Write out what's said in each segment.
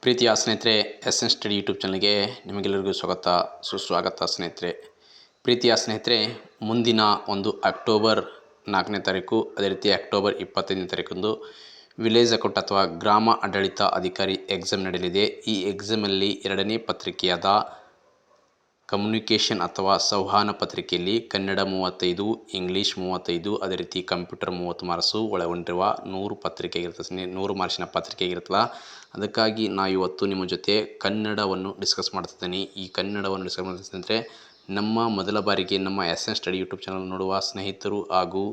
ಪ್ರೀತಿಯ ಸ್ನೇಹಿತರೆ, S N study YouTube ಚಾನಲ್ಗೆ ನಿಮಗೆಲ್ಲರಿಗೂ ಸುಸ್ವಾಗತ ಸ್ನೇಹಿತರೆ. ಪ್ರೀತಿಯ ಸ್ನೇಹಿತರೆ, ಮುಂದಿನ ಒಂದು ಅಕ್ಟೋಬರ್ 4ನೇ ತಾರೀಕು, ಅದೇ ರೀತಿ ಅಕ್ಟೋಬರ್ 25ನೇ ತಾರೀಕಂದು ವಿಲೇಜ್ ಅಕೌಂಟ್ ಅಥವಾ ಗ್ರಾಮ ಆಡಳಿತ ಅಧಿಕಾರಿ ಎಕ್ಸಾಮ್ ನಡೆಯಲಿದೆ. ಈ ಎಕ್ಸಾಮಲ್ಲಿ 2ನೇ ಪತ್ರಿಕೆಯಾದ ಕಮ್ಯುನಿಕೇಷನ್ ಅಥವಾ ಸಂವಹನ ಪತ್ರಿಕೆಯಲ್ಲಿ ಕನ್ನಡ 35, ಇಂಗ್ಲೀಷ್ 35, ಅದೇ ರೀತಿ ಕಂಪ್ಯೂಟರ್ 30 ಮಾರ್ಕ್ಸು ಒಳಗೊಂಡಿರುವ 100 ಪತ್ರಿಕೆ ಆಗಿರ್ತದೆ. 100 ಮಾರ್ಕ್ಸಿನ ಪತ್ರಿಕೆ ಆಗಿರ್ತಲ್ಲ. ಅದಕ್ಕಾಗಿ ನಾವು ಇವತ್ತು ನಿಮ್ಮ ಜೊತೆ ಕನ್ನಡವನ್ನು ಡಿಸ್ಕಸ್ ಮಾಡ್ತಿದ್ದೀನಿ. ಈ ಕನ್ನಡವನ್ನು ಡಿಸ್ಕಸ್ ಮಾಡ್ತಿದ್ದಂದರೆ ನಮ್ಮ ಮೊದಲ ಬಾರಿಗೆ ನಮ್ಮ S N study YouTube channel ನೋಡುವ ಸ್ನೇಹಿತರು ಹಾಗೂ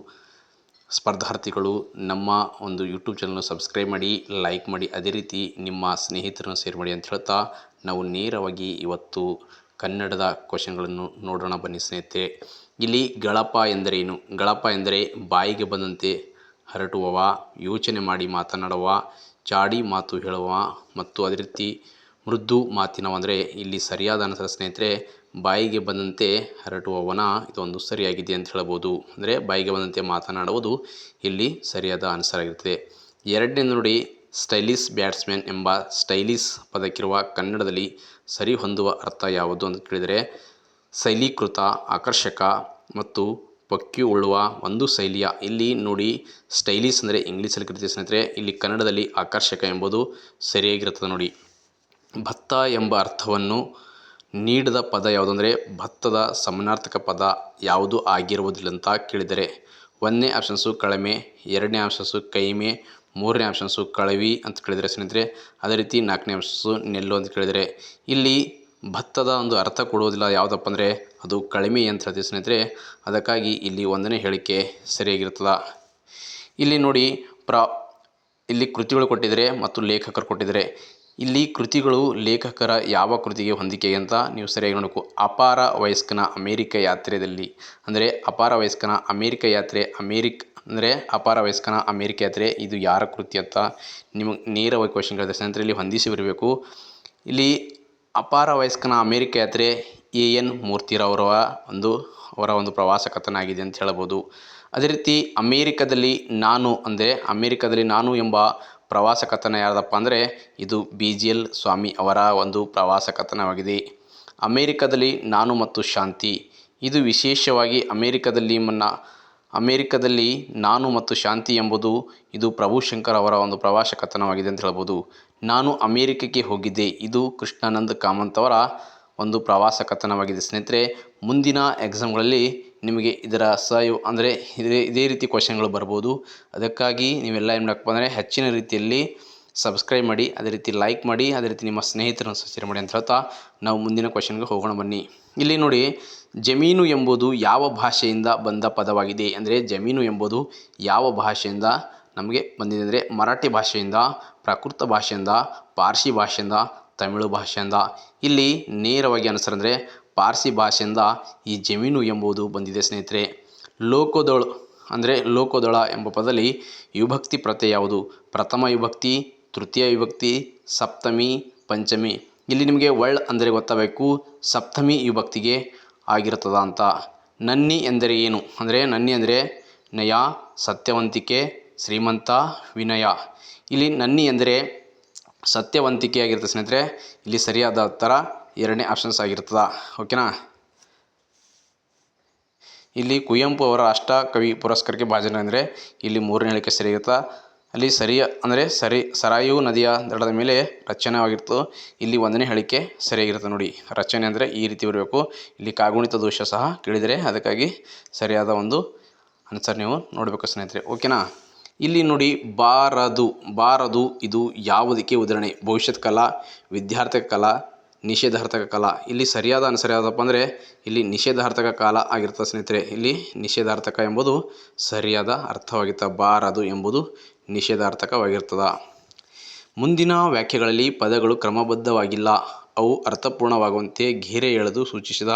ಸ್ಪರ್ಧಾರ್ಥಿಗಳು ನಮ್ಮ ಒಂದು ಯೂಟ್ಯೂಬ್ ಚಾನಲ್ನ ಸಬ್ಸ್ಕ್ರೈಬ್ ಮಾಡಿ, ಲೈಕ್ ಮಾಡಿ, ಅದೇ ರೀತಿ ನಿಮ್ಮ ಸ್ನೇಹಿತರನ್ನು ಶೇರ್ ಮಾಡಿ ಅಂತ ಹೇಳ್ತಾ ನಾವು ನೇರವಾಗಿ ಇವತ್ತು ಕನ್ನಡದ ಕ್ವಶನ್ಗಳನ್ನು ನೋಡೋಣ ಬನ್ನಿ ಸ್ನೇಹಿತರೆ. ಇಲ್ಲಿ ಗಳಪ ಎಂದರೇನು? ಗಳಪ ಎಂದರೆ ಬಾಯಿಗೆ ಬಂದಂತೆ ಹರಟುವವ, ಯೋಚನೆ ಮಾಡಿ ಮಾತನಾಡುವ, ಚಾಡಿ ಮಾತು ಹೇಳುವ ಮತ್ತು ಅದೇ ರೀತಿ ಮೃದು ಮಾತಿನವ. ಅಂದರೆ ಇಲ್ಲಿ ಸರಿಯಾದ ಆನ್ಸರ್ ಸ್ನೇಹಿತರೆ ಬಾಯಿಗೆ ಬಂದಂತೆ ಹರಟುವವನ ಇದೊಂದು ಸರಿಯಾಗಿದೆ ಅಂತ ಹೇಳ್ಬೋದು. ಅಂದರೆ ಬಾಯಿಗೆ ಬಂದಂತೆ ಮಾತನಾಡುವುದು ಇಲ್ಲಿ ಸರಿಯಾದ ಆನ್ಸರ್ ಆಗಿರ್ತದೆ. ಎರಡನೇ ನೋಡಿ, ಸ್ಟೈಲಿಶ್ ಬ್ಯಾಟ್ಸ್ಮನ್ ಎಂಬ ಸ್ಟೈಲಿಶ್ ಪದಕ್ಕಿರುವ ಕನ್ನಡದಲ್ಲಿ ಸರಿ ಹೊಂದುವ ಅರ್ಥ ಯಾವುದು ಅಂತ ಕೇಳಿದರೆ ಶೈಲೀಕೃತ, ಆಕರ್ಷಕ ಮತ್ತು ಪೊಕ್ಕು ಉಳ್ಳುವ ಒಂದು ಶೈಲಿಯ. ಇಲ್ಲಿ ನೋಡಿ, ಸ್ಟೈಲಿಶ್ ಅಂದರೆ ಇಂಗ್ಲೀಷಲ್ಲಿ ಕರಿತೀವಿ ಸ್ನೇಹಿತರೆ, ಇಲ್ಲಿ ಕನ್ನಡದಲ್ಲಿ ಆಕರ್ಷಕ ಎಂಬುದು ಸರಿಯಾಗಿರುತ್ತದೆ ನೋಡಿ. ಭತ್ತ ಎಂಬ ಅರ್ಥವನ್ನು ನೀಡದ ಪದ ಯಾವುದು ಅಂದರೆ ಭತ್ತದ ಸಮಾನಾರ್ಥಕ ಪದ ಯಾವುದು ಆಗಿರುವುದಿಲ್ಲ ಅಂತ ಕೇಳಿದರೆ 1ನೇ ಆಪ್ಷನ್ಸು ಕಳಮೆ, 2ನೇ ಆಪ್ಷನ್ಸು ಕೈಮೆ, 3ನೇ ಆಪ್ಷನ್ಸು ಕಳವಿ ಅಂತ ಕೇಳಿದರೆ ಸ್ನೇಹಿತರೆ, ಅದೇ ರೀತಿ 4ನೇ ಆಪ್ಷನ್ಸು ನೆಲ್ಲು ಅಂತ ಕೇಳಿದರೆ ಇಲ್ಲಿ ಭತ್ತದ ಒಂದು ಅರ್ಥ ಕೊಡುವುದಿಲ್ಲ. ಯಾವುದಪ್ಪ ಅಂದರೆ ಅದು ಕಳಮೆ ಅಂತ ಹೇಳ್ತೀವಿ ಸ್ನೇಹಿತರೆ. ಅದಕ್ಕಾಗಿ ಇಲ್ಲಿ 1ನೇ ಹೇಳಿಕೆ ಸರಿಯಾಗಿರ್ತದ. ಇಲ್ಲಿ ನೋಡಿ, ಇಲ್ಲಿ ಕೃತಿಗಳು ಕೊಟ್ಟಿದ್ದಾರೆ ಮತ್ತು ಲೇಖಕರು ಕೊಟ್ಟಿದ್ದಾರೆ. ಇಲ್ಲಿ ಕೃತಿಗಳು ಲೇಖಕರ ಯಾವ ಕೃತಿಗೆ ಹೊಂದಿಕೆ ಅಂತ ನೀವು ಸರಿಯಾಗಿ ನೋಡಬೇಕು. ಅಪಾರ ವಯಸ್ಕನ ಅಮೇರಿಕ ಯಾತ್ರೆಯಲ್ಲಿ ಅಂದರೆ ಅಪಾರ ವಯಸ್ಕನ ಅಮೇರಿಕ ಯಾತ್ರೆ, ಅಪಾರ ವಯಸ್ಕನ ಅಮೇರಿಕ ಯಾತ್ರೆ ಇದು ಯಾರ ಕೃತಿ ಅಂತ ನಿಮಗೆ ನೇರವಾಗಿ ಕ್ವಶನ್ ಕೇಳಿದೆ ಸ್ನೇಹಿತರೆ. ಇಲ್ಲಿ ಹೊಂದಿಸಿ ಬರಬೇಕು. ಇಲ್ಲಿ ಅಪಾರ ವಯಸ್ಕನ ಅಮೇರಿಕ ಯಾತ್ರೆ ಎನ್ ಮೂರ್ತಿರವರ ಒಂದು ಪ್ರವಾಸ ಕಥನ ಆಗಿದೆ ಅಂತ ಹೇಳ್ಬೋದು. ಅದೇ ರೀತಿ ಅಮೇರಿಕದಲ್ಲಿ ನಾನು ಎಂಬ ಪ್ರವಾಸ ಕಥನ ಯಾರದಪ್ಪ ಅಂದರೆ ಇದು BGL ಸ್ವಾಮಿ ಅವರ ಒಂದು ಪ್ರವಾಸ ಕಥನವಾಗಿದೆ. ಅಮೇರಿಕದಲ್ಲಿ ನಾನು ಮತ್ತು ಶಾಂತಿ ಇದು ವಿಶೇಷವಾಗಿ ಅಮೇರಿಕದಲ್ಲಿ ನಾನು ಮತ್ತು ಶಾಂತಿ ಎಂಬುದು ಇದು ಪ್ರಭುಶಂಕರ್ ಅವರ ಒಂದು ಪ್ರವಾಸ ಕಥನವಾಗಿದೆ ಅಂತ ಹೇಳ್ಬೋದು. ನಾನು ಅಮೇರಿಕಕ್ಕೆ ಹೋಗಿದ್ದೆ ಇದು ಕೃಷ್ಣಾನಂದ ಕಾಮತ್ ಅವರ ಒಂದು ಪ್ರವಾಸ ಕಥನವಾಗಿದೆ ಸ್ನೇಹಿತರೆ. ಮುಂದಿನ ಎಕ್ಸಾಮ್ಗಳಲ್ಲಿ ನಿಮಗೆ ಇದರ ಅಂದರೆ ಇದೇ ರೀತಿ ಕ್ವಶನ್ಗಳು ಬರ್ಬೋದು. ಅದಕ್ಕಾಗಿ ನೀವೆಲ್ಲ ಏನು ಮಾಡಬೇಕು ಅಂದರೆ ಹೆಚ್ಚಿನ ರೀತಿಯಲ್ಲಿ ಸಬ್ಸ್ಕ್ರೈಬ್ ಮಾಡಿ, ಅದೇ ರೀತಿ ಲೈಕ್ ಮಾಡಿ, ಅದೇ ರೀತಿ ನಿಮ್ಮ ಸ್ನೇಹಿತರನ್ನು ಶೇರ್ ಮಾಡಿ ಅಂತ ಹೇಳ್ತಾ ನಾವು ಮುಂದಿನ ಕ್ವಶನ್ಗೆ ಹೋಗೋಣ ಬನ್ನಿ. ಇಲ್ಲಿ ನೋಡಿ, ಜಮೀನು ಎಂಬುದು ಯಾವ ಭಾಷೆಯಿಂದ ಬಂದ ಪದವಾಗಿದೆ? ಅಂದರೆ ಜಮೀನು ಎಂಬುದು ಯಾವ ಭಾಷೆಯಿಂದ ನಮಗೆ ಬಂದಿದೆ ಅಂದರೆ ಮರಾಠಿ ಭಾಷೆಯಿಂದ, ಪ್ರಾಕೃತ ಭಾಷೆಯಿಂದ, ಪಾರ್ಸಿ ಭಾಷೆಯಿಂದ, ತಮಿಳು ಭಾಷೆಯಿಂದ. ಇಲ್ಲಿ ನೇರವಾಗಿ ಆನ್ಸರ್ ಅಂದರೆ ಪಾರ್ಸಿ ಭಾಷೆಯಿಂದ ಈ ಜಮೀನು ಎಂಬುದು ಬಂದಿದೆ ಸ್ನೇಹಿತರೆ. ಲೋಕೋದಳ ಎಂಬ ಪದದಲ್ಲಿ ವಿಭಕ್ತಿ ಪ್ರತ್ಯಯ ಯಾವುದು? ಪ್ರಥಮ ವಿಭಕ್ತಿ, ತೃತೀಯ ವಿಭಕ್ತಿ, ಸಪ್ತಮಿ, ಪಂಚಮಿ. ಇಲ್ಲಿ ನಿಮಗೆ ಅಂದರೆ ಗೊತ್ತಾಗಬೇಕು ಸಪ್ತಮಿ ವಿಭಕ್ತಿಗೆ ಆಗಿರ್ತದ ಅಂತ. ನನ್ನಿ ಎಂದರೆ ಏನು? ಅಂದರೆ ನನ್ನಿ ಅಂದರೆ ನಯ, ಸತ್ಯವಂತಿಕೆ, ಶ್ರೀಮಂತ, ವಿನಯ. ಇಲ್ಲಿ ನನ್ನಿ ಎಂದರೆ ಸತ್ಯವಂತಿಕೆ ಆಗಿರ್ತದೆ ಸ್ನೇಹಿತರೆ. ಇಲ್ಲಿ ಸರಿಯಾದ ಉತ್ತರ 2ನೇ ಆಪ್ಷನ್ಸ್ ಆಗಿರ್ತದ. ಓಕೆನಾ? ಇಲ್ಲಿ ಕುವೆಂಪು ಅವರ ಅಷ್ಟಕವಿ ಪುರಸ್ಕಾರಕ್ಕೆ ಭಾಜನ ಅಂದರೆ ಇಲ್ಲಿ 3ನೇ ಹೇಳಿಕೆ ಸರಿಯಾಗಿರ್ತದೆ. ಅಲ್ಲಿ ಸರಾಯು ನದಿಯ ದಡದ ಮೇಲೆ ರಚನೆವಾಗಿರ್ತದೆ. ಇಲ್ಲಿ 1ನೇ ಹೇಳಿಕೆ ಸರಿಯಾಗಿರ್ತದೆ ನೋಡಿ. ರಚನೆ ಅಂದರೆ ಈ ರೀತಿ ಬರಬೇಕು. ಇಲ್ಲಿ ಕಾಗುಣಿತ ದೋಷ ಸಹ ಕೇಳಿದರೆ, ಅದಕ್ಕಾಗಿ ಸರಿಯಾದ ಒಂದು ಆನ್ಸರ್ ನೀವು ನೋಡಬೇಕು ಸ್ನೇಹಿತರೆ. ಓಕೆನಾ? ಇಲ್ಲಿ ನೋಡಿ, ಬಾರದು ಇದು ಯಾವುದಕ್ಕೆ ಉದಾಹರಣೆ? ಭವಿಷ್ಯತ್ ಕಾಲ, ವಿದ್ಯಾರ್ಥಕ ಕಾಲ, ನಿಷೇಧಾರ್ಥಕ ಕಾಲ. ಇಲ್ಲಿ ಸರಿಯಾದ ಆನ್ಸರ್ ಯಾವುದಪ್ಪ ಅಂದರೆ ಇಲ್ಲಿ ನಿಷೇಧಾರ್ಥಕ ಕಾಲ ಆಗಿರ್ತದೆ ಸ್ನೇಹಿತರೆ. ಇಲ್ಲಿ ನಿಷೇಧಾರ್ಥಕ ಎಂಬುದು ಸರಿಯಾದ ಅರ್ಥವಾಗಿರ್ತದೆ. ಬಾರದು ಎಂಬುದು ನಿಷೇಧಾರ್ಥಕವಾಗಿರ್ತದ. ಮುಂದಿನ ವಾಕ್ಯಗಳಲ್ಲಿ ಪದಗಳು ಕ್ರಮಬದ್ಧವಾಗಿಲ್ಲ, ಅವು ಅರ್ಥಪೂರ್ಣವಾಗುವಂತೆ ಗೆರೆ ಎಳೆದು ಸೂಚಿಸಿದ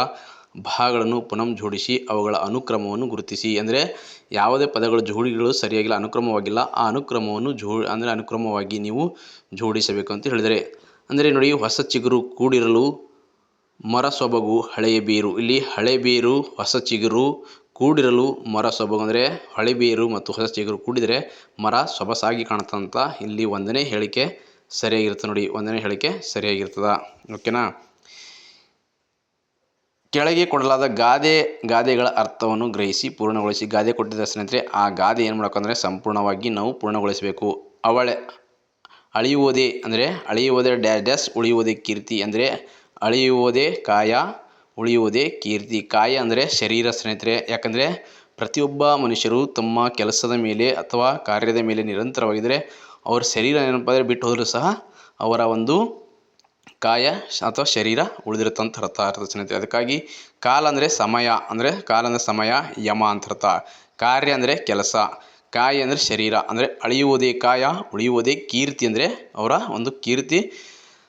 ಭಾಗಗಳನ್ನು ಪುನಃ ಜೋಡಿಸಿ ಅವುಗಳ ಅನುಕ್ರಮವನ್ನು ಗುರುತಿಸಿ. ಅಂದರೆ ಯಾವುದೇ ಪದಗಳು ಜೋಡಿಗಳು ಸರಿಯಾಗಿಲ್ಲ, ಅನುಕ್ರಮವಾಗಿಲ್ಲ, ಆ ಅನುಕ್ರಮವನ್ನು ಅನುಕ್ರಮವಾಗಿ ನೀವು ಜೋಡಿಸಬೇಕು ಅಂತ ಹೇಳಿದರೆ. ಅಂದರೆ ನೋಡಿ, ಹೊಸ ಚಿಗುರು ಕೂಡಿರಲು ಮರ ಸೊಬಗು ಹಳೆಯ ಬೇರು. ಇಲ್ಲಿ ಹಳೆ ಬೇರು, ಹೊಸ ಚಿಗುರು ಕೂಡಿರಲು ಮರ ಸೊಬಗು ಅಂದರೆ ಹಳೆ ಬೇರು ಮತ್ತು ಹೊಸ ಚಿಗುರು ಕೂಡಿದರೆ ಮರ ಸೊಬಸಾಗಿ ಕಾಣುತ್ತಂತ ಇಲ್ಲಿ 1ನೇ ಹೇಳಿಕೆ ಸರಿಯಾಗಿರ್ತದೆ ನೋಡಿ, ಒಂದನೇ ಹೇಳಿಕೆ ಸರಿಯಾಗಿರ್ತದ. ಓಕೆನಾ. ಕೆಳಗೆ ಕೊಡಲಾದ ಗಾದೆಗಳ ಅರ್ಥವನ್ನು ಗ್ರಹಿಸಿ ಪೂರ್ಣಗೊಳಿಸಿ. ಗಾದೆ ಕೊಟ್ಟಿದ್ದ ಸ್ನೇಹಿತರೆ, ಆ ಗಾದೆ ಏನು ಮಾಡಬೇಕಂದ್ರೆ ಸಂಪೂರ್ಣವಾಗಿ ನಾವು ಪೂರ್ಣಗೊಳಿಸಬೇಕು. ಅಳಿಯುವುದೇ ಅಂದರೆ ಅಳಿಯುವುದೇ ಡ್ಯಾಶ್ ಉಳಿಯುವುದೇ ಕೀರ್ತಿ ಅಂದರೆ ಅಳಿಯುವುದೇ ಕಾಯ ಉಳಿಯುವುದೇ ಕೀರ್ತಿ. ಕಾಯ ಅಂದರೆ ಶರೀರ ಸ್ನೇಹಿತರೆ. ಯಾಕಂದರೆ ಪ್ರತಿಯೊಬ್ಬ ಮನುಷ್ಯರು ತಮ್ಮ ಕೆಲಸದ ಮೇಲೆ ಅಥವಾ ಕಾರ್ಯದ ಮೇಲೆ ನಿರಂತರವಾಗಿದ್ದರೆ ಅವ್ರ ಶರೀರ ಏನಪ್ಪಾದರೆ ಬಿಟ್ಟು ಹೋದರೂ ಸಹ ಅವರ ಒಂದು ಕಾಯ ಅಥವಾ ಶರೀರ ಉಳಿದಿರುತ್ತಂತ ಅರ್ಥ ಸ್ನೇಹಿತರೆ. ಅದಕ್ಕಾಗಿ ಕಾಲ ಅಂದರೆ ಸಮಯ, ಯಮ ಅಂತ ಅರ್ಥ. ಕಾರ್ಯ ಅಂದರೆ ಕೆಲಸ, ಕಾಯ ಅಂದರೆ ಶರೀರ ಅಂದರೆ ಅಳಿಯುವುದೇ ಕಾಯ ಉಳಿಯುವುದೇ ಕೀರ್ತಿ ಅಂದರೆ ಅವರ ಒಂದು ಕೀರ್ತಿ,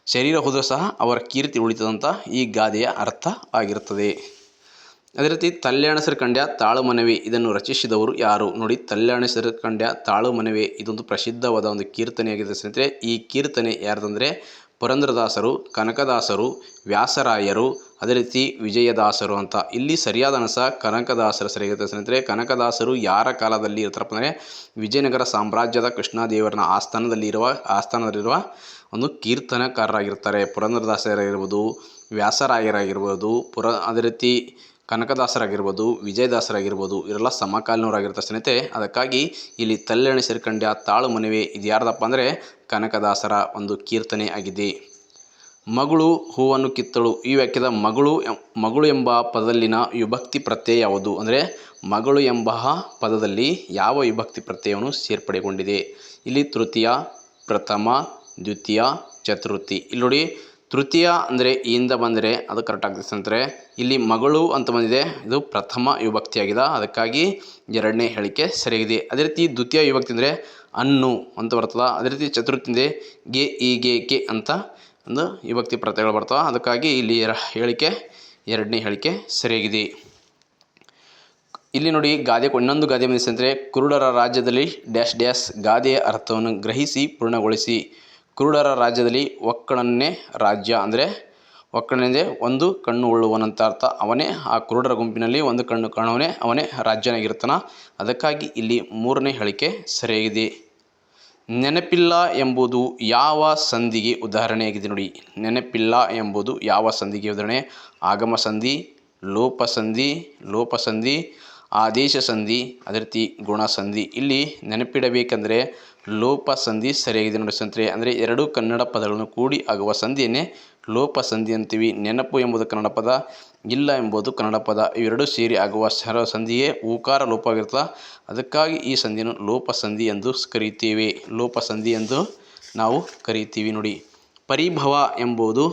ಶರೀರ ಹೋದರೂ ಸಹ ಅವರ ಕೀರ್ತಿ ಉಳಿತದಂತ ಈ ಗಾದೆಯ ಅರ್ಥ ಆಗಿರುತ್ತದೆ. ಅದೇ ರೀತಿ ತಲ್ಯಾಣಸರು ಕಂಡ್ಯ ತಾಳು ಮನವೇ ಇದನ್ನು ರಚಿಸಿದವರು ಯಾರು? ನೋಡಿ, ತಲ್ಯಾಣಸರು ಕಂಡ್ಯ ತಾಳು ಮನವೇ ಇದೊಂದು ಪ್ರಸಿದ್ಧವಾದ ಒಂದು ಕೀರ್ತನೆಯಾಗಿದೆ ಸ್ನೇಹಿತರೆ. ಈ ಕೀರ್ತನೆ ಯಾರ್ದಂದರೆ ಪುರಂದರದಾಸರು, ಕನಕದಾಸರು, ವ್ಯಾಸರಾಯರು, ಅದೇ ರೀತಿ ವಿಜಯದಾಸರು ಅಂತ. ಇಲ್ಲಿ ಸರಿಯಾದ ಅನಸ ಕನಕದಾಸರು ಸರಿಯಾಗಿರುತ್ತೆ ಸ್ನೇಹಿತರೆ. ಕನಕದಾಸರು ಯಾರ ಕಾಲದಲ್ಲಿ ಇರ್ತಾರಪ್ಪ ಅಂದರೆ ವಿಜಯನಗರ ಸಾಮ್ರಾಜ್ಯದ ಕೃಷ್ಣದೇವರನ ಆಸ್ಥಾನದಲ್ಲಿರುವ ಒಂದು ಕೀರ್ತನಕಾರರಾಗಿರ್ತಾರೆ. ಪುರಂದರದಾಸರಾಗಿರ್ಬೋದು, ವ್ಯಾಸರಾಯರಾಗಿರ್ಬೋದು, ಅದೇ ರೀತಿ ಕನಕದಾಸರಾಗಿರ್ಬೋದು, ವಿಜಯದಾಸರಾಗಿರ್ಬೋದು, ಇವರೆಲ್ಲ ಸಮಕಾಲೀನರಾಗಿರ್ತಾರೆ ಸ್ನೇಹಿತರೆ. ಅದಕ್ಕಾಗಿ ಇಲ್ಲಿ ತಲ್ಲೆಣಸರು ಕಂಡ್ಯ ತಾಳು ಮನವೇ ಇದು ಯಾರ್ದಪ್ಪ ಅಂದರೆ ಕನಕದಾಸರ ಒಂದು ಕೀರ್ತನೆ ಆಗಿದೆ. ಮಗಳು ಹೂವನ್ನು ಕಿತ್ತಳು. ಈ ವಾಕ್ಯದ ಮಗಳು ಎಂಬ ಪದದಲ್ಲಿನ ವಿಭಕ್ತಿ ಪ್ರತ್ಯಯ ಯಾವುದು ಅಂದರೆ ಮಗಳು ಎಂಬ ಪದದಲ್ಲಿ ಯಾವ ವಿಭಕ್ತಿ ಪ್ರತ್ಯಯವನ್ನು ಸೇರ್ಪಡೆಗೊಂಡಿದೆ? ಇಲ್ಲಿ ತೃತೀಯ, ಪ್ರಥಮ, ದ್ವಿತೀಯ, ಚತುರ್ಥಿ. ಇಲ್ಲಿ ನೋಡಿ, ತೃತೀಯ ಅಂದರೆ ಇಂದ ಬಂದರೆ ಅದು ಕರೆಕ್ಟ್ ಆಗ್ತದೆ ಸ್ನೇಹಿತರೆ. ಇಲ್ಲಿ ಮಗಳು ಅಂತ ಬಂದಿದೆ, ಇದು ಪ್ರಥಮ ವಿಭಕ್ತಿ ಆಗಿದೆ, ಅದಕ್ಕಾಗಿ ಎರಡನೇ ಹೇಳಿಕೆ ಸರಿಯಾಗಿದೆ. ಅದೇ ರೀತಿ ದ್ವಿತೀಯ ವಿಭಕ್ತಿ ಅಂದರೆ ಅನ್ನು ಅಂತ ಬರ್ತದೆ. ಅದೇ ರೀತಿ ಚತುರ್ಥಿಂದೆ ಗೆ ಅಂತ ಒಂದು ವಿಭಕ್ತಿ ಪ್ರತ್ಯಯಗಳು ಬರ್ತವೆ, ಅದಕ್ಕಾಗಿ ಇಲ್ಲಿ ಎರಡನೇ ಹೇಳಿಕೆ ಸರಿಯಾಗಿದೆ. ಇಲ್ಲಿ ನೋಡಿ, ಇನ್ನೊಂದು ಗಾದೆ ಬಂದಿದೆ ಸ್ನೇಹಿತರೆ. ಕುರುಡರ ರಾಜ್ಯದಲ್ಲಿ ಡ್ಯಾಶ್ ಡ್ಯಾಶ್ ಗಾದೆಯ ಅರ್ಥವನ್ನು ಗ್ರಹಿಸಿ ಪೂರ್ಣಗೊಳಿಸಿ. ಕುರುಡರ ರಾಜ್ಯದಲ್ಲಿ ಒಕ್ಕಣನೇ ರಾಜ್ಯ ಅಂದರೆ ಒಕ್ಕಣನೆಂದರೆ ಒಂದು ಕಣ್ಣು ಉಳ್ಳುವನಂತ ಅರ್ಥ. ಅವನೇ ಆ ಕುರುಡರ ಗುಂಪಿನಲ್ಲಿ ಒಂದು ಕಣ್ಣು ಕಾಣುವನೇ ಅವನೇ ರಾಜ್ಯನಾಗಿರ್ತಾನ. ಅದಕ್ಕಾಗಿ ಇಲ್ಲಿ ಮೂರನೇ ಹೇಳಿಕೆ ಸರಿಯಾಗಿದೆ. ನೆನಪಿಲ್ಲ ಎಂಬುದು ಯಾವ ಸಂಧಿಗೆ ಉದಾಹರಣೆಯಾಗಿದೆ? ನೋಡಿ, ನೆನಪಿಲ್ಲ ಎಂಬುದು ಯಾವ ಸಂಧಿಗೆ ಉದಾಹರಣೆ? ಆಗಮ ಸಂಧಿ, ಲೋಪ ಸಂಧಿ, ಆದೇಶ ಸಂಧಿ, ಅದೇ ರೀತಿ ಗುಣ ಸಂಧಿ. ಇಲ್ಲಿ ನೆನಪಿಡಬೇಕೆಂದರೆ ಲೋಪ ಸಂಧಿ ಸರಿಯಾಗಿದೆ ನೋಡಿ ಸ್ನೇಹಿತರೆ. ಅಂದರೆ ಎರಡು ಕನ್ನಡ ಪದಗಳನ್ನು ಕೂಡಿ ಆಗುವ ಸಂಧಿಯನ್ನೇ ಲೋಪ ಸಂಧಿ ಅಂತೀವಿ. ನೆನಪು ಎಂಬುದು ಕನ್ನಡ ಪದ, ಇಲ್ಲ ಎಂಬುದು ಕನ್ನಡ ಪದ, ಇವೆರಡೂ ಸೇರಿ ಆಗುವ ಸಂಧಿಯೇ ಊಕಾರ ಲೋಪವಾಗಿರ್ತದೆ. ಅದಕ್ಕಾಗಿ ಈ ಸಂಧಿಯನ್ನು ಲೋಪ ಸಂಧಿ ಎಂದು ಕರೀತೀವಿ. ಲೋಪ ಸಂಧಿ ಎಂದು ನಾವು ಕರೀತೀವಿ ನೋಡಿ. ಪರಿಭವ ಎಂಬುದು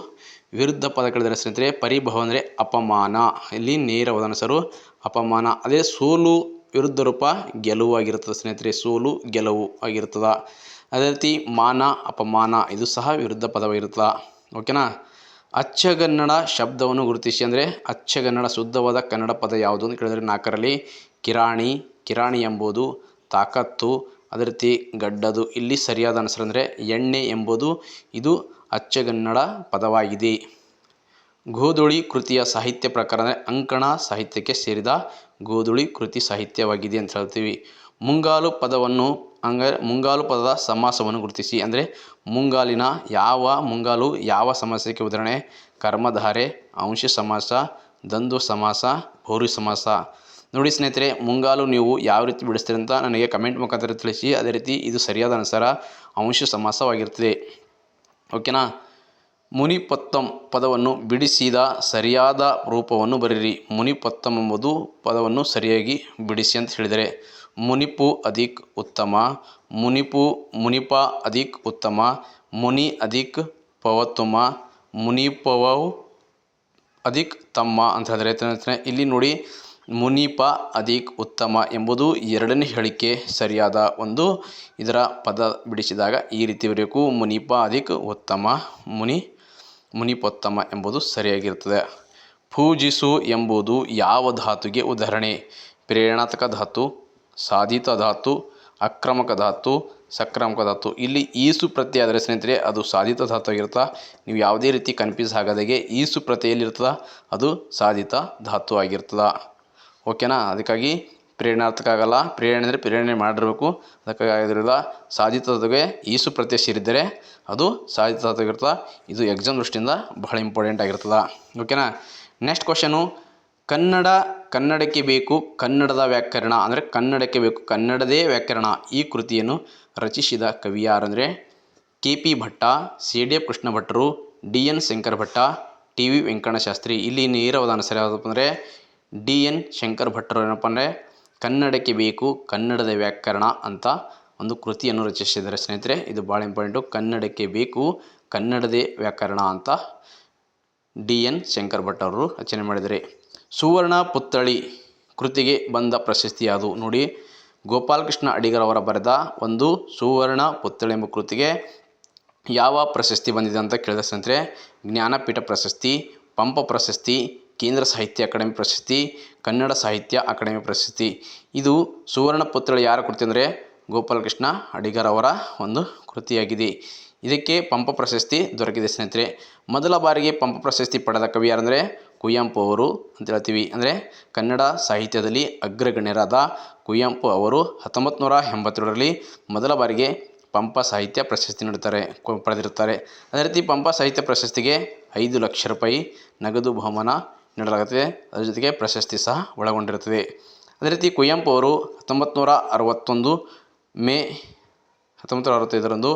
ವಿರುದ್ಧ ಪದಗಳಿದ್ದಾರೆ ಸ್ನೇಹಿತರೆ. ಪರಿಭವ ಅಂದರೆ ಅಪಮಾನ, ಇಲ್ಲಿ ನೇರವಾದ ಹೆಸರು ಅಪಮಾನ. ಅದೇ ಸೋಲು ವಿರುದ್ಧ ರೂಪ ಗೆಲುವು ಆಗಿರ್ತದೆ ಸ್ನೇಹಿತರೆ. ಸೋಲು ಗೆಲುವು ಆಗಿರ್ತದೆ. ಅದೇ ರೀತಿ ಮಾನ ಅಪಮಾನ ಇದು ಸಹ ವಿರುದ್ಧ ಪದವಾಗಿರ್ತದೆ. ಓಕೆನಾ. ಅಚ್ಚಗನ್ನಡ ಶಬ್ದವನ್ನು ಗುರುತಿಸಿ ಅಂದರೆ ಅಚ್ಚಗನ್ನಡ ಶುದ್ಧವಾದ ಕನ್ನಡ ಪದ ಯಾವುದು ಅಂತ ಕೇಳಿದರೆ 4ರಲ್ಲಿ ಕಿರಾಣಿ ಎಂಬುದು ತಾಕತ್ತು, ಅದೇ ರೀತಿ ಗಡ್ಡದು. ಇಲ್ಲಿ ಸರಿಯಾದ ಆನ್ಸರ್ ಅಂದರೆ ಎಣ್ಣೆ ಎಂಬುದು ಇದು ಅಚ್ಚಗನ್ನಡ ಪದವಾಗಿದೆ. ಗೋಧುಳಿ ಕೃತಿಯ ಸಾಹಿತ್ಯ ಪ್ರಕಾರ ಅಂದರೆ ಅಂಕಣ ಸಾಹಿತ್ಯಕ್ಕೆ ಸೇರಿದ ಗೋಧುಳಿ ಕೃತಿ ಸಾಹಿತ್ಯವಾಗಿದೆ ಅಂತ ಹೇಳ್ತೀವಿ. ಮುಂಗಾಲು ಪದದ ಸಮಾಸವನ್ನು ಗುರುತಿಸಿ ಅಂದರೆ ಮುಂಗಾಲು ಯಾವ ಸಮಾಸಕ್ಕೆ ಉದಾಹರಣೆ? ಕರ್ಮಧಾರೆ, ಅಂಶ ಸಮಾಸ, ದ್ವಂದ್ವ ಸಮಾಸ, ಬಹುವ್ರೀಹಿ ಸಮಾಸ. ನೋಡಿ ಸ್ನೇಹಿತರೆ, ಮುಂಗಾಲು ನೀವು ಯಾವ ರೀತಿ ಬಿಡಿಸ್ತೀರಿ ಅಂತ ನನಗೆ ಕಮೆಂಟ್ ಮುಖಾಂತರ ತಿಳಿಸಿ. ಅದೇ ರೀತಿ ಇದು ಸರಿಯಾದ ಅನುಸಾರ ಅಂಶ ಸಮಾಸವಾಗಿರ್ತದೆ. ಓಕೆನಾ. ಮುನಿಪೊತ್ತಂ ಪದವನ್ನು ಬಿಡಿಸಿದ ಸರಿಯಾದ ರೂಪವನ್ನು ಬರೆಯಿರಿ. ಮುನಿಪೊತ್ತಂ ಎಂಬುದು ಪದವನ್ನು ಸರಿಯಾಗಿ ಬಿಡಿಸಿ ಅಂತ ಹೇಳಿದರೆ ಮುನಿಪು ಅಧಿಕ್ ಉತ್ತಮ, ಮುನಿಪ ಅಧಿಕ್ ಉತ್ತಮ, ಮುನಿ ಅಧಿಕ್ ಪವತುಮ, ಮುನಿಪವವು ಅಧಿಕ್ ತಮ್ಮ ಅಂತ ಹೇಳಿದರೆ ಇಲ್ಲಿ ನೋಡಿ, ಮುನಿಪ ಅಧಿಕ್ ಉತ್ತಮ ಎಂಬುದು ಎರಡನೇ ಹೇಳಿಕೆ ಸರಿಯಾದ ಒಂದು ಇದರ ಪದ ಬಿಡಿಸಿದಾಗ ಈ ರೀತಿ ಬರೆಯಬೇಕು. ಮುನಿಪ ಅಧಿಕ್ ಉತ್ತಮ, ಮುನಿಪೋತ್ತಮ ಎಂಬುದು ಸರಿಯಾಗಿರ್ತದೆ. ಪೂಜಿಸು ಎಂಬುದು ಯಾವ ಧಾತುಗೆ ಉದಾಹರಣೆ? ಪ್ರೇರಣಾತ್ಮಕ ಧಾತು, ಸಾಧಿತ ಧಾತು, ಆಕ್ರಮಕ ಧಾತು, ಸಕ್ರಾಮಕ ಧಾತು. ಇಲ್ಲಿ ಈಸು ಪ್ರತ್ಯಯ ಆದರೆ ಸ್ನೇಹಿತರೆ ಅದು ಸಾಧಿತ ಧಾತು ಆಗಿರುತ್ತೆ. ನೀವು ಯಾವುದೇ ರೀತಿ ಕನ್ಫ್ಯೂಸ್ ಆಗದಾಗೆ ಈಸು ಪ್ರತ್ಯಯಲ್ಲಿರ್ತದೆ ಅದು ಸಾಧಿತ ಧಾತು ಆಗಿರ್ತದೆ. ಓಕೆನಾ. ಅದಕ್ಕಾಗಿ ಪ್ರೇರಣಾರ್ಥಕ ಆಗಲ್ಲ. ಪ್ರೇರಣೆ ಅಂದರೆ ಪ್ರೇರಣೆ ಮಾಡಿರಬೇಕು, ಅದಕ್ಕಾಗಿ ಆಗಿರೋಲ್ಲ. ಸಾಧಿತತ್ವಕ್ಕೆ ಈಸು ಪ್ರತ್ಯಯ ಸೇರಿದ್ದರೆ ಅದು ಸಾಧಿತತ್ವ ಇರ್ತದೆ. ಇದು ಎಕ್ಸಾಮ್ ದೃಷ್ಟಿಯಿಂದ ಬಹಳ ಇಂಪಾರ್ಟೆಂಟ್ ಆಗಿರ್ತದೆ. ಓಕೆನಾ. ನೆಕ್ಸ್ಟ್ ಕ್ವಶನು, ಕನ್ನಡಕ್ಕೆ ಬೇಕು ಕನ್ನಡದ ವ್ಯಾಕರಣ ಅಂದರೆ ಕನ್ನಡಕ್ಕೆ ಬೇಕು ಕನ್ನಡದೇ ವ್ಯಾಕರಣ. ಈ ಕೃತಿಯನ್ನು ರಚಿಸಿದ ಕವಿ ಯಾರಂದರೆ KP ಭಟ್ಟ, CDF ಕೃಷ್ಣ ಭಟ್ಟರು, DN ಶಂಕರ ಭಟ್ಟ, TV ವೆಂಕಟಶಾಸ್ತ್ರಿ. ಇಲ್ಲಿ ನೇರವಾದ ಆನ್ಸರ್ ಯಾವುದಪ್ಪ ಅಂದರೆ DN ಶಂಕರ ಭಟ್ಟರು ಏನಪ್ಪ ಅಂದರೆ ಕನ್ನಡಕ್ಕೆ ಬೇಕು ಕನ್ನಡದ ವ್ಯಾಕರಣ ಅಂತ ಒಂದು ಕೃತಿಯನ್ನು ರಚಿಸಿದ್ದಾರೆ ಸ್ನೇಹಿತರೆ. ಇದು ಭಾಳ ಇಂಪಾರ್ಟೆಂಟು. ಕನ್ನಡಕ್ಕೆ ಬೇಕು ಕನ್ನಡದೇ ವ್ಯಾಕರಣ ಅಂತ DN ಶಂಕರ ಭಟ್ ಅವರು ರಚನೆ ಮಾಡಿದ್ದಾರೆ. ಸುವರ್ಣ ಪುತ್ಥಳಿ ಕೃತಿಗೆ ಬಂದ ಪ್ರಶಸ್ತಿ ಯಾವುದು ನೋಡಿ. ಗೋಪಾಲಕೃಷ್ಣ ಅಡಿಗರ್ ಅವರ ಬರೆದ ಒಂದು ಸುವರ್ಣ ಪುತ್ಥಳಿ ಎಂಬ ಕೃತಿಗೆ ಯಾವ ಪ್ರಶಸ್ತಿ ಬಂದಿದೆ ಅಂತ ಕೇಳಿದ ಸ್ನೇಹಿತರೆ, ಜ್ಞಾನಪೀಠ ಪ್ರಶಸ್ತಿ, ಪಂಪ ಪ್ರಶಸ್ತಿ, ಕೇಂದ್ರ ಸಾಹಿತ್ಯ ಅಕಾಡೆಮಿ ಪ್ರಶಸ್ತಿ, ಕನ್ನಡ ಸಾಹಿತ್ಯ ಅಕಾಡೆಮಿ ಪ್ರಶಸ್ತಿ. ಇದು ಸುವರ್ಣ ಪುತ್ಥಳಿ ಯಾರ ಕೃತಿ ಅಂದರೆ ಗೋಪಾಲಕೃಷ್ಣ ಅಡಿಗರ್ ಅವರ ಒಂದು ಕೃತಿಯಾಗಿದೆ. ಇದಕ್ಕೆ ಪಂಪ ಪ್ರಶಸ್ತಿ ದೊರಕಿದೆ ಸ್ನೇಹಿತರೆ. ಮೊದಲ ಬಾರಿಗೆ ಪಂಪ ಪ್ರಶಸ್ತಿ ಪಡೆದ ಕವಿ ಯಾರಂದರೆ ಕುವೆಂಪು ಅವರು ಅಂತ ಹೇಳ್ತೀವಿ. ಅಂದರೆ ಕನ್ನಡ ಸಾಹಿತ್ಯದಲ್ಲಿ ಅಗ್ರಗಣ್ಯರಾದ ಕುವೆಂಪು ಅವರು 1987ರಲ್ಲಿ ಮೊದಲ ಬಾರಿಗೆ ಪಂಪ ಸಾಹಿತ್ಯ ಪ್ರಶಸ್ತಿ ಪಡೆದಿರುತ್ತಾರೆ. ಅದೇ ರೀತಿ ಪಂಪ ಸಾಹಿತ್ಯ ಪ್ರಶಸ್ತಿಗೆ 5 ಲಕ್ಷ ರೂಪಾಯಿ ನಗದು ಬಹುಮಾನ ನೀಡಲಾಗುತ್ತದೆ. ಅದರ ಜೊತೆಗೆ ಪ್ರಶಸ್ತಿ ಸಹ ಒಳಗೊಂಡಿರುತ್ತದೆ. ಅದೇ ರೀತಿ ಕುವೆಂಪು ಅವರು 1961 ಮೇ 1965ರಂದು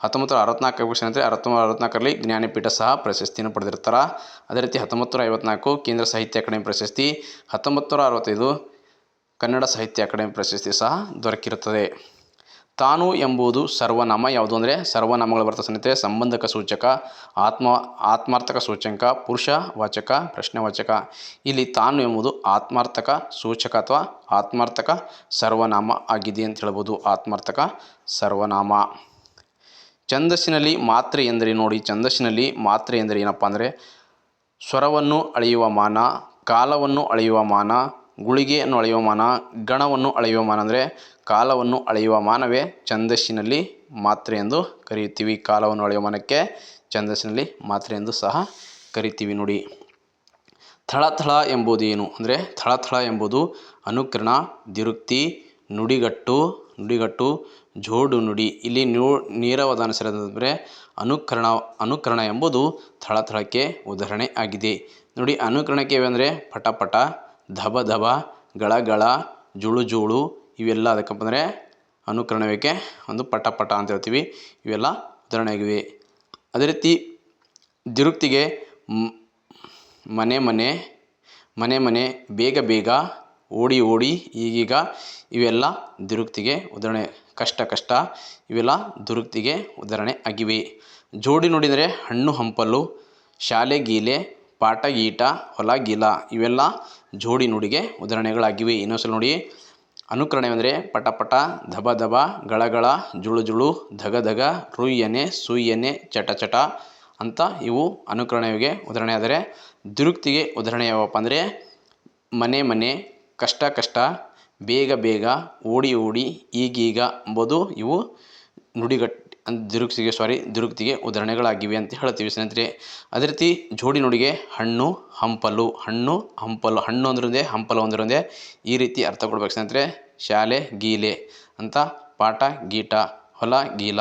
1964ರಲ್ಲಿ ಜ್ಞಾನಪೀಠ ಸಹ ಪ್ರಶಸ್ತಿಯನ್ನು ಪಡೆದಿರ್ತಾರೆ. ಅದೇ ರೀತಿ 1954 ಕೇಂದ್ರ ಸಾಹಿತ್ಯ ಅಕಾಡೆಮಿ ಪ್ರಶಸ್ತಿ, 1965 ಕನ್ನಡ ಸಾಹಿತ್ಯ ಅಕಾಡೆಮಿ ಪ್ರಶಸ್ತಿ ಸಹ ದೊರಕಿರುತ್ತದೆ. ತಾನು ಎಂಬುದು ಸರ್ವನಾಮ ಯಾವುದು ಅಂದರೆ ಸರ್ವನಾಮಗಳು ಬರ್ತದೆ ಸ್ನೇಹಿತರೆ. ಸಂಬಂಧಕ ಸೂಚಕ, ಆತ್ಮಾರ್ಥಕ ಸೂಚಕ, ಪುರುಷವಾಚಕ, ಪ್ರಶ್ನೆವಾಚಕ. ಇಲ್ಲಿ ತಾನು ಎಂಬುದು ಆತ್ಮಾರ್ಥಕ ಸೂಚಕ ಅಥವಾ ಆತ್ಮಾರ್ಥಕ ಸರ್ವನಾಮ ಆಗಿದೆ ಅಂತ ಹೇಳ್ಬೋದು. ಆತ್ಮಾರ್ಥಕ ಸರ್ವನಾಮ. ಛಂದಸ್ಸಿನಲ್ಲಿ ಮಾತ್ರೆ ಎಂದರೆ ನೋಡಿ. ಛಂದಸ್ಸಿನಲ್ಲಿ ಮಾತ್ರೆ ಎಂದರೆ ಏನಪ್ಪ ಅಂದರೆ ಸ್ವರವನ್ನು ಅಳೆಯುವ ಮಾನ, ಕಾಲವನ್ನು ಅಳೆಯುವ ಮಾನ, ಗುಳಿಗೆಯನ್ನು ಅಳೆಯುವ ಮಾನ, ಗಣವನ್ನು ಅಳೆಯುವ ಮಾನ. ಅಂದರೆ ಕಾಲವನ್ನು ಅಳೆಯುವ ಮಾನವೇ ಛಂದಸ್ಸಿನಲ್ಲಿ ಮಾತ್ರೆ ಎಂದು ಕರೆಯುತ್ತೀವಿ. ಕಾಲವನ್ನು ಅಳೆಯುವ ಮಾನಕ್ಕೆ ಛಂದಸ್ಸಿನಲ್ಲಿ ಮಾತ್ರೆ ಎಂದು ಸಹ ಕರಿತೀವಿ ನೋಡಿ. ಥಳಥಳ ಎಂಬುದು ಏನು ಅಂದರೆ ಥಳಥಳ ಎಂಬುದು ಅನುಕರಣ, ದ್ವಿರುಕ್ತಿ, ನುಡಿಗಟ್ಟು, ಜೋಡು ನುಡಿ. ಇಲ್ಲಿ ನೇರವಾದ ಆನ್ಸರ್ ಅಂದರೆ ಅನುಕರಣ ಎಂಬುದು ಥಳಥಳಕ್ಕೆ ಉದಾಹರಣೆ ಆಗಿದೆ ನೋಡಿ. ಅನುಕರಣಕ್ಕೆ ಅಂದರೆ ಪಟ, ಧಬ, ಗಳಗಳ, ಜುಳು ಇವೆಲ್ಲ ಅದಕ್ಕಪ್ಪ ಅಂದರೆ ಅನುಕರಣಕ್ಕೆ ಒಂದು ಪಟ ಅಂತ ಹೇಳ್ತೀವಿ. ಇವೆಲ್ಲ ಉದಾಹರಣೆ ಆಗಿವೆ. ಅದೇ ರೀತಿ ದ್ವಿರುಕ್ತಿಗೆ ಮನೆ, ಬೇಗ, ಓಡಿ, ಈಗೀಗ ಇವೆಲ್ಲ ದ್ವಿರುಕ್ತಿಗೆ ಉದಾಹರಣೆ. ಕಷ್ಟ ಇವೆಲ್ಲ ದುರುಕ್ತಿಗೆ ಉದಾಹರಣೆ ಆಗಿವೆ. ಜೋಡಿ ನುಡಿದರೆ ಹಣ್ಣು ಹಂಪಲು, ಶಾಲೆ ಗೀಲೆ, ಪಾಠ ಗೀಟ, ಹೊಲ ಗೀಲ ಇವೆಲ್ಲ ಜೋಡಿ ನುಡಿಗೆ ಉದಾಹರಣೆಗಳಾಗಿವೆ. ಇನ್ನೊಂದ್ಸಲ ನೋಡಿ. ಅನುಕರಣೆ ಅಂದರೆ ಪಟ, ಧಬ, ಗಳಗಳ, ಜುಳು, ಧಗ, ರುಯ್ಯನೆ, ಸುಯ್ಯನೆ, ಚಟ ಅಂತ ಇವು ಅನುಕರಣೆಗೆ ಉದಾಹರಣೆ. ಆದರೆ ದುರುಕ್ತಿಗೆ ಉದಾಹರಣೆ ಯಾವಪ್ಪ ಅಂದರೆ ಮನೆ, ಕಷ್ಟ, ಬೇಗ, ಓಡಿ, ಈಗೀಗ ಎಂಬುದು ಇವು ದುರುಕ್ತಿಗೆ ಉದಾಹರಣೆಗಳಾಗಿವೆ ಅಂತ ಹೇಳ್ತೀವಿ ಸ್ನೇಹಿತರೆ. ಅದೇ ರೀತಿ ಜೋಡಿ ನುಡಿಗೆ ಹಣ್ಣು ಹಂಪಲು ಒಂದರೊಂದೇ, ಹಂಪಲು ಒಂದರೊಂದೇ ಈ ರೀತಿ ಅರ್ಥ ಕೊಡ್ಬೇಕು ಸ್ನೇಹಿತರೆ. ಶಾಲೆ ಗೀಲೆ ಅಂತ, ಪಾಠ ಗೀಟ, ಹೊಲ ಗೀಲ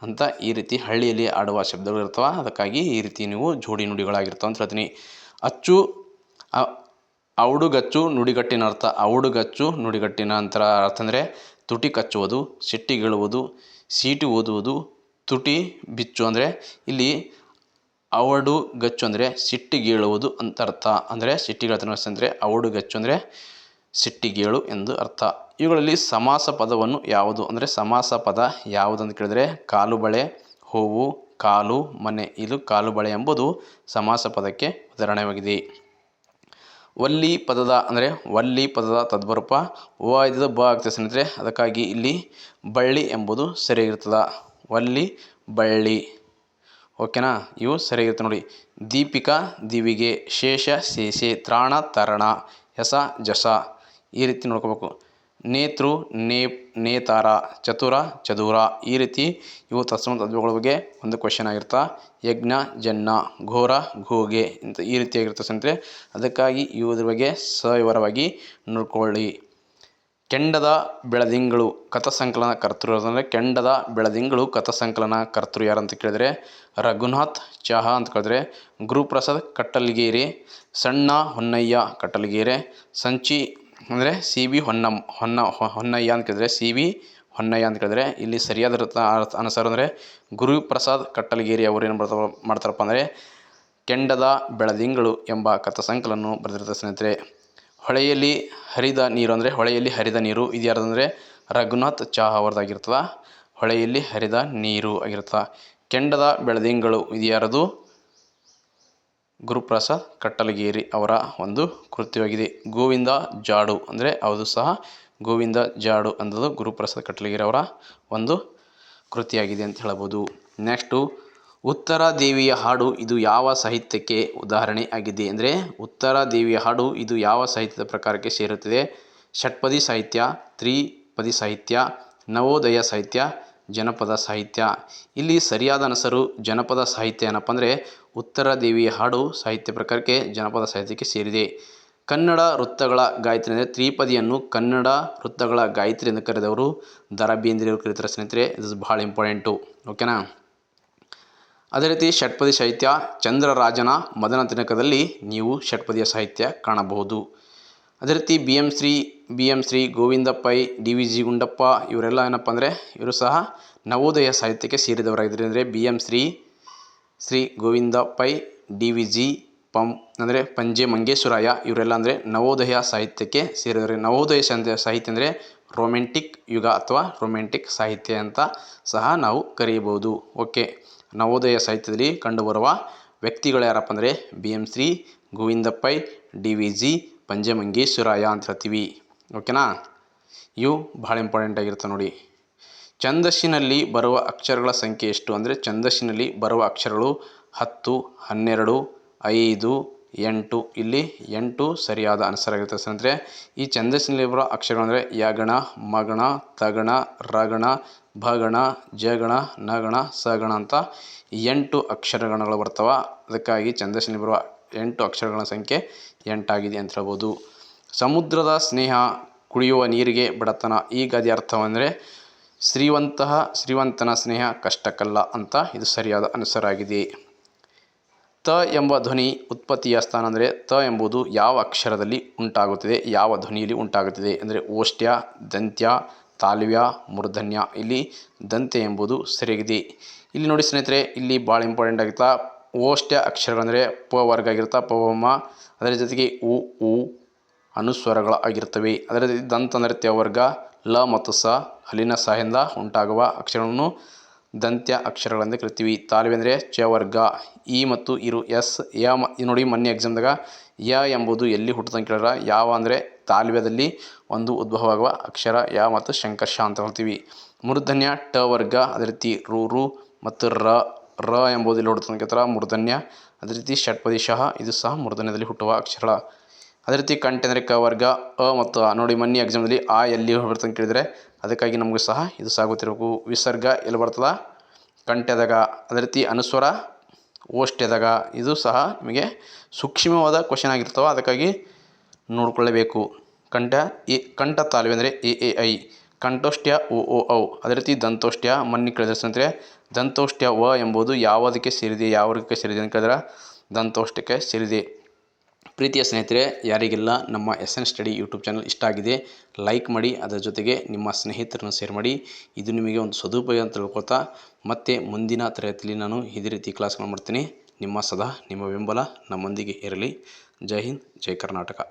ಅಂತ ಈ ರೀತಿ ಹಳ್ಳಿಯಲ್ಲಿ ಆಡುವ ಶಬ್ದಗಳು ಇರ್ತವೆ. ಅದಕ್ಕಾಗಿ ಈ ರೀತಿ ನೀವು ಜೋಡಿ ನುಡಿಗಳಾಗಿರ್ತವೆ ಅಂತ ಹೇಳ್ತೀನಿ. ಔಡುಗಚ್ಚು ನುಡಿಗಟ್ಟಿನ ಅರ್ಥ. ಔಡುಗಚ್ಚು ನುಡಿಗಟ್ಟಿನ ಅರ್ಥ ಅಂದರೆ ತುಟಿ ಕಚ್ಚುವುದು, ಸಿಟ್ಟಿಗೇಳುವುದು, ಸೀಟಿ ಓದುವುದು, ತುಟಿ ಬಿಚ್ಚು. ಅಂದರೆ ಇಲ್ಲಿ ಔಡುಗಚ್ಚು ಅಂದರೆ ಸಿಟ್ಟಿಗೇಳುವುದು ಅಂತ ಅರ್ಥ. ಅಂದರೆ ಸಿಟ್ಟಿಗೇಳ್ತಾನೆ ಅಂದರೆ ಔಡುಗಚ್ಚು ಅಂದರೆ ಸಿಟ್ಟಿಗೇಳು ಎಂದು ಅರ್ಥ. ಇವುಗಳಲ್ಲಿ ಸಮಾಸ ಪದವನ್ನು ಯಾವುದು ಅಂದರೆ ಸಮಾಸ ಪದ ಯಾವುದು ಅಂತ ಕೇಳಿದರೆ ಕಾಲುಬಳೆ, ಹೂವು, ಕಾಲು, ಮನೆ. ಇದು ಕಾಲುಬಳೆ ಎಂಬುದು ಸಮಾಸ ಪದಕ್ಕೆ ಉದಾಹರಣೆಯಾಗಿದೆ. ವಲ್ಲಿ ಪದದ ತದ್ಭರೂಪ ಓ ಆಯ್ತದ ಬ ಆಗ್ತದೆ ಸ್ನೇಹಿತರೆ. ಅದಕ್ಕಾಗಿ ಇಲ್ಲಿ ಬಳ್ಳಿ ಎಂಬುದು ಸರಿಯಾಗಿರ್ತದೆ. ವಲ್ಲಿ, ಬಳ್ಳಿ. ಓಕೆನಾ. ಇವು ಸರಿಯಾಗಿರುತ್ತೆ ನೋಡಿ. ದೀಪಿಕಾ, ದಿವಿಗೆ, ಶೇಷ, ಶೇಷೆ, ತ್ರಾಣ, ತರಣ, ಯಸ, ಜಸ ಈ ರೀತಿ ನೋಡ್ಕೋಬೇಕು. ನೇತೃ, ನೇತಾರ, ಚತುರ, ಚದುರ ಈ ರೀತಿ ಇವು ತತ್ಸಮ ತದ್ಭವಗಳ ಬಗ್ಗೆ ಒಂದು ಕ್ವೆಶನ್ ಆಗಿರ್ತಾ. ಯಜ್ಞ, ಜನ್ನ, ಘೋರ, ಘೋಗೆ ಇಂಥ ಈ ರೀತಿಯಾಗಿರ್ತದೆ ಸ್ನೇಹಿತರೆ. ಅದಕ್ಕಾಗಿ ಇವುದ್ರ ಬಗ್ಗೆ ಸವಿವರವಾಗಿ ನೋಡ್ಕೊಳ್ಳಿ. ಕೆಂಡದ ಬೆಳದಿಂಗಳು ಕಥಾಸಂಕಲನ ಕರ್ತೃ ಅಂದರೆ ಕೆಂಡದ ಬೆಳದಿಂಗಳು ಕಥಾಸಂಕಲನ ಕರ್ತೃ ಯಾರು ಅಂತ ಕೇಳಿದರೆ ರಘುನಾಥ್ ಚಹಾ ಅಂತ ಕೇಳಿದ್ರೆ ಗುರುಪ್ರಸಾದ್ ಕಟ್ಟಲ್ಗೇರಿ, ಸಣ್ಣ ಹೊನ್ನಯ್ಯ ಕಟ್ಟಲ್ಗೇರೆ, ಸಂಚಿ ಅಂದರೆ ಸಿ ಬಿ ಹೊನ್ನಯ್ಯ ಅಂತ ಕೇಳಿದ್ರೆ ಸಿ ಬಿ ಹೊನ್ನಯ್ಯ ಅಂತ ಕೇಳಿದ್ರೆ ಇಲ್ಲಿ ಸರಿಯಾದ ಅನುಸಾರ ಅಂದರೆ ಗುರುಪ್ರಸಾದ್ ಕಟ್ಟಲ್ಗೇರಿ ಅವರು ಏನು ಮಾಡ್ತಾರಪ್ಪ ಅಂದರೆ ಕೆಂಡದ ಬೆಳದಿಂಗಳು ಎಂಬ ಕಥಾಸಂಕಲನವನ್ನು ಬರೆದಿರ್ತಾರೆ ಸ್ನೇಹಿತರೆ. ಹೊಳೆಯಲ್ಲಿ ಹರಿದ ನೀರು ಅಂದರೆ ಹೊಳೆಯಲ್ಲಿ ಹರಿದ ನೀರು ಇದು ಯಾರ್ದಂದರೆ ರಘುನಾಥ್ ಚಹಾ ಅವ್ರದ್ದಾಗಿರ್ತದ. ಹೊಳೆಯಲ್ಲಿ ಹರಿದ ನೀರು ಆಗಿರ್ತದ. ಕೆಂಡದ ಬೆಳದಿಂಗಳು ಇದು ಯಾರದು ಗುರುಪ್ರಸಾದ್ ಕಟ್ಟಲಗೇರಿ ಅವರ ಒಂದು ಕೃತ್ಯವಾಗಿದೆ. ಗೋವಿಂದ ಜಾಡು ಅಂದರೆ ಅದು ಸಹ ಗೋವಿಂದ ಜಾಡು ಅಂದದು ಗುರುಪ್ರಸಾದ್ ಕಟ್ಟಲಗೇರಿ ಅವರ ಒಂದು ಕೃತಿಯಾಗಿದೆ ಅಂತ ಹೇಳಬಹುದು. ನೆಕ್ಸ್ಟು ಉತ್ತರ ದೇವಿಯ ಹಾಡು ಇದು ಯಾವ ಸಾಹಿತ್ಯಕ್ಕೆ ಉದಾಹರಣೆ ಆಗಿದೆ ಅಂದರೆ ಉತ್ತರ ದೇವಿಯ ಹಾಡು ಇದು ಯಾವ ಸಾಹಿತ್ಯದ ಪ್ರಕಾರಕ್ಕೆ ಸೇರುತ್ತದೆ? ಷಟ್ಪದಿ ಸಾಹಿತ್ಯ, ತ್ರಿಪದಿ ಸಾಹಿತ್ಯ, ನವೋದಯ ಸಾಹಿತ್ಯ, ಜನಪದ ಸಾಹಿತ್ಯ. ಇಲ್ಲಿ ಸರಿಯಾದ ಅನುಸರು ಜನಪದ ಸಾಹಿತ್ಯ ಏನಪ್ಪ ಅಂದರೆ ಉತ್ತರ ದೇವಿಯ ಹಾಡು ಸಾಹಿತ್ಯ ಪ್ರಕಾರಕ್ಕೆ ಜನಪದ ಸಾಹಿತ್ಯಕ್ಕೆ ಸೇರಿದೆ. ಕನ್ನಡ ವೃತ್ತಗಳ ಗಾಯತ್ರಿ ಅಂದರೆ ತ್ರಿಪದಿಯನ್ನು ಕನ್ನಡ ವೃತ್ತಗಳ ಗಾಯತ್ರಿ ಎಂದು ಕರೆದವರು ದ ರಾ ಬೇಂದ್ರೆಯವರು ಕರೀತಾರೆ ಸ್ನೇಹಿತರೆ. ಇದು ಭಾಳ ಇಂಪಾರ್ಟೆಂಟು, ಓಕೆನಾ. ಅದೇ ರೀತಿ ಷಟ್ಪದಿ ಸಾಹಿತ್ಯ ಚಂದ್ರರಾಜನ ಮದನ ತಿಲಕದಲ್ಲಿ ನೀವು ಷಟ್ಪದಿಯ ಸಾಹಿತ್ಯ ಕಾಣಬಹುದು. ಅದೇ ರೀತಿ B M Shri, Govinda Pai, D V G Gundappa ಇವರೆಲ್ಲ ಏನಪ್ಪ ಅಂದರೆ ಇವರು ಸಹ ನವೋದಯ ಸಾಹಿತ್ಯಕ್ಕೆ ಸೇರಿದವರಾಗಿದ್ದಾರೆ. ಅಂದರೆ B M Shri Govinda Pai, D V G ಅಂದರೆ ಪಂಜೆ ಮಂಗೇಶ್ವರಾಯ ಇವರೆಲ್ಲ ಅಂದರೆ ನವೋದಯ ಸಾಹಿತ್ಯಕ್ಕೆ ಸೇರಿದವರು. ನವೋದಯ ಸಾಹಿತ್ಯ ಅಂದರೆ ರೊಮ್ಯಾಂಟಿಕ್ ಯುಗ ಅಥವಾ ರೊಮ್ಯಾಂಟಿಕ್ ಸಾಹಿತ್ಯ ಅಂತ ಸಹ ನಾವು ಕರೆಯಬಹುದು. ಓಕೆ, ನವೋದಯ ಸಾಹಿತ್ಯದಲ್ಲಿ ಕಂಡುಬರುವ ವ್ಯಕ್ತಿಗಳು ಯಾರಪ್ಪ ಅಂದರೆ B M Shri, Govinda Pai, D V G, Panje Mangeshwaraya ಅಂತ ಹೇಳ್ತೀವಿ. ಓಕೆನಾ. ಇವು ಭಾಳ ಇಂಪಾರ್ಟೆಂಟ್ ಆಗಿರುತ್ತೆ ನೋಡಿ. ಛಂದಸ್ಸಿನಲ್ಲಿ ಬರುವ ಅಕ್ಷರಗಳ ಸಂಖ್ಯೆ ಎಷ್ಟು ಅಂದರೆ ಛಂದಸ್ಸಿನಲ್ಲಿ ಬರುವ ಅಕ್ಷರಗಳು 10, 12, 5, 8. ಇಲ್ಲಿ 8 ಸರಿಯಾದ ಆನ್ಸರ್ ಆಗಿರುತ್ತೆ ಸ್ನೇಹಿತರೆ. ಈ ಛಂದಸ್ಸಿನಲ್ಲಿ ಬರುವ ಅಕ್ಷರಗಳು ಅಂದರೆ ಯಗಣ, ಮಗಣ, ತಗಣ, ರಗಣ, ಭಗಣ, ಜಗಣ, ನಗಣ, ಸಗಣ ಅಂತ 8 ಅಕ್ಷರಗಣಗಳು ಬರ್ತವೆ. ಅದಕ್ಕಾಗಿ ಛಂದಸ್ಸಿನಲ್ಲಿ ಬರುವ 8 ಅಕ್ಷರಗಳ ಸಂಖ್ಯೆ 8 ಆಗಿದೆ ಅಂತ ಹೇಳ್ಬೋದು. ಸಮುದ್ರದ ಸ್ನೇಹ ಕುಡಿಯುವ ನೀರಿಗೆ ಬಡತನ. ಈ ಗಾದೆ ಅರ್ಥವೆಂದರೆ ಶ್ರೀವಂತನ ಸ್ನೇಹ ಕಷ್ಟಕ್ಕಲ್ಲ ಅಂತ ಇದು ಸರಿಯಾದ ಅನುಸರಾಗಿದೆ. ತ ಎಂಬ ಧ್ವನಿ ಉತ್ಪತ್ತಿಯ ಸ್ಥಾನ ಅಂದರೆ ತ ಎಂಬುದು ಯಾವ ಅಕ್ಷರದಲ್ಲಿ ಉಂಟಾಗುತ್ತದೆ, ಯಾವ ಧ್ವನಿಯಲ್ಲಿ ಉಂಟಾಗುತ್ತದೆ ಅಂದರೆ ಓಷ್ಟ್ಯ, ದಂತ್ಯ, ತಾಲ್ವ್ಯ, ಮೂರ್ಧನ್ಯ. ಇಲ್ಲಿ ದಂತ್ಯ ಎಂಬುದು ಸರಿಯಾಗಿದೆ. ಇಲ್ಲಿ ನೋಡಿ ಸ್ನೇಹಿತರೆ, ಇಲ್ಲಿ ಭಾಳ ಇಂಪಾರ್ಟೆಂಟ್ ಆಗಿರ್ತಾ ಓಷ್ಟ್ಯ ಅಕ್ಷರಗಳಂದರೆ ಪ ವರ್ಗ ಆಗಿರ್ತಾ ಪವಮ, ಅದರ ಜೊತೆಗೆ ಉ ಅನುಸ್ವರಗಳ ಆಗಿರ್ತವೆ. ಅದರ ಜೊತೆ ದಂತ ಅಂದರೆ ತ್ಯ ವರ್ಗ, ಲ ಮತ್ತು ಸ ಹಲ್ಲಿನ ಸಹಾಯದಿಂದ ಉಂಟಾಗುವ ಅಕ್ಷರಗಳನ್ನು ದಂತ್ಯ ಅಕ್ಷರಗಳೆಂದು ಕರಿತೀವಿ. ತಾಲ್ವ್ಯ ಅಂದರೆ ಚ ವರ್ಗ, ಇ ಮತ್ತು ಇರು ಎಸ್ ಯ. ನೋಡಿ ಮೊನ್ನೆ ಎಕ್ಸಾಮ್ದಾಗ ಯ ಎಂಬುದು ಎಲ್ಲಿ ಹುಟ್ಟುತ್ತೆ ಅಂತ ಕೇಳಿದ್ರೆ ಯಾವ ಅಂದರೆ ತಾಲ್ವ್ಯದಲ್ಲಿ ಒಂದು ಉದ್ಭವವಾಗುವ ಅಕ್ಷರ ಯ ಮತ್ತು ಶಂಕರ್ಷ ಅಂತ ಹೇಳ್ತೀವಿ. ಮೂರ್ಧನ್ಯ ಟ ವರ್ಗ, ಅದೇ ರೀತಿ ರು ಮತ್ತು ರ ಎಂಬುದು ಇಲ್ಲಿ ಹುಟ್ಟುತ್ತೆ ಅಂತ ಕೇಳ್ತಾರೆ ಮೂರ್ಧನ್ಯ. ಅದೇ ರೀತಿ ಷಟ್ಪದಿ ಶಹ ಇದು ಸಹ ಮೂರ್ಧನ್ಯದಲ್ಲಿ ಹುಟ್ಟುವ ಅಕ್ಷರ. ಅದೇ ರೀತಿ ಕಂಠ ಅಂದರೆ ಕ ವರ್ಗ, ಮತ್ತು ನೋಡಿ ಮೊನ್ನೆ ಎಕ್ಸಾಮ್ದಲ್ಲಿ ಆ ಎಲ್ಲಿ ಬರ್ತದೆ ಅಂತ ಕೇಳಿದರೆ ಅದಕ್ಕಾಗಿ ನಮಗೂ ಸಹ ಇದು ಸಹ ಗೊತ್ತಿರಬೇಕು. ವಿಸರ್ಗ ಎಲ್ಲಿ ಬರ್ತದ ಕಂಠದಾಗ. ಅದೇ ರೀತಿ ಅನುಸ್ವರ ಓಷ್ಟ್ಯದಾಗ. ಇದು ಸಹ ನಿಮಗೆ ಸೂಕ್ಷ್ಮವಾದ ಕ್ವಶನ್ ಆಗಿರ್ತವೆ, ಅದಕ್ಕಾಗಿ ನೋಡಿಕೊಳ್ಳಬೇಕು. ಕಂಠ ತಾಲ್ವ್ಯ ಅಂದರೆ ಎ ಐ, ಕಂಠೋಷ್ಟ್ಯ ಓ ಔ. ಅದೇ ರೀತಿ ದಂತೋಷ್ಟ್ಯ ಮೊನ್ನೆ ಕೇಳಿದ್ರೆ ಸ್ನೇಹಿತರೆ ದಂತೋಷ್ಟ್ಯ ವ ಎಂಬುದು ಯಾವುದಕ್ಕೆ ಸೇರಿದೆ, ಯಾವ ವರ್ಗಕ್ಕೆ ಸೇರಿದೆ ಅಂತ ಕೇಳಿದ್ರೆ ದಂತೋಷ್ಟ್ಯಕ್ಕೆ ಸೇರಿದೆ. ಪ್ರೀತಿಯ ಸ್ನೇಹಿತರೆ, ಯಾರಿಗೆಲ್ಲ ನಮ್ಮ SN ಸ್ಟಡಿ ಯೂಟ್ಯೂಬ್ ಚಾನಲ್ ಇಷ್ಟ ಆಗಿದೆ ಲೈಕ್ ಮಾಡಿ, ಅದರ ಜೊತೆಗೆ ನಿಮ್ಮ ಸ್ನೇಹಿತರನ್ನು ಶೇರ್ ಮಾಡಿ. ಇದು ನಿಮಗೆ ಒಂದು ಸದುಪಯೋಗ ಅಂತ ತಿಳ್ಕೊಳ್ತಾ ಮತ್ತೆ ಮುಂದಿನ ತರಗತಿಯಲ್ಲಿ ನಾನು ಇದೇ ರೀತಿ ಕ್ಲಾಸ್ಗಳು ಮಾಡ್ತೀನಿ. ನಿಮ್ಮ ಬೆಂಬಲ ನಮ್ಮೊಂದಿಗೆ ಇರಲಿ. ಜೈ ಹಿಂದ್, ಜೈ ಕರ್ನಾಟಕ.